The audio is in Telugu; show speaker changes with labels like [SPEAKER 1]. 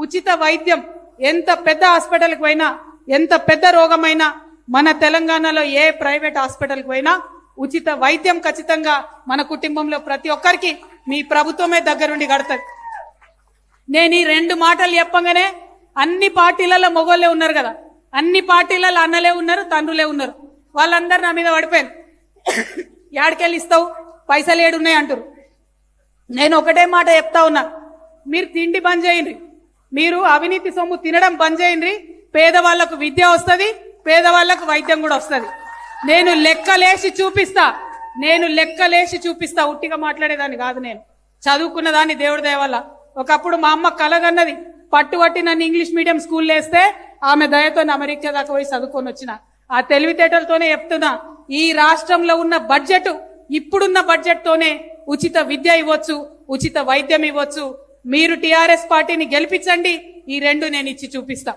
[SPEAKER 1] ఉచిత వైద్యం ఎంత పెద్ద హాస్పిటల్కి పోయినా ఎంత పెద్ద రోగమైనా మన తెలంగాణలో ఏ ప్రైవేట్ హాస్పిటల్కి పోయినా ఉచిత వైద్యం ఖచ్చితంగా మన కుటుంబంలో ప్రతి ఒక్కరికి మీ ప్రభుత్వమే దగ్గరుండి కడతది. నేను ఈ రెండు మాటలు చెప్పగానే అన్ని పార్టీలలో మొగోళ్ళే ఉన్నారు కదా, అన్ని పార్టీలలో అన్నలే ఉన్నారు, తండ్రులే ఉన్నారు. వాళ్ళందరూ నా మీద పడిపోయారు. యాడికెళ్ళి ఇస్తావు, పైసలు ఏడున్నాయి అంటారు. నేను ఒకటే మాట చెప్తా ఉన్నా, మీరు తిండి బంద్ చేయండి, మీరు అవినీతి సొమ్ము తినడం బంద్ చేయండి. పేదవాళ్లకు విద్య వస్తుంది, పేదవాళ్లకు వైద్యం కూడా వస్తుంది. నేను లెక్కలేసి చూపిస్తా, ఉట్టిగా మాట్లాడేదాన్ని కాదు. నేను చదువుకున్న దాన్ని దేవుడి దయ వల్ల. ఒకప్పుడు మా అమ్మ కలగన్నది పట్టుబట్టి నన్ను ఇంగ్లీష్ మీడియం స్కూల్లో వేస్తే ఆమె దయతో అమెరికా దాకా పోయి చదువుకొని వచ్చిన. ఆ తెలివితేటలతోనే చెప్తున్నా, ఈ రాష్ట్రంలో ఉన్న బడ్జెట్ ఇప్పుడున్న బడ్జెట్ తోనే ఉచిత విద్య ఇవ్వచ్చు, ఉచిత వైద్యం ఇవ్వచ్చు. మీరు టిఆర్ఎస్ పార్టీని గెలిపించండి, ఈ రెండు నేను ఇచ్చి చూపిస్తా.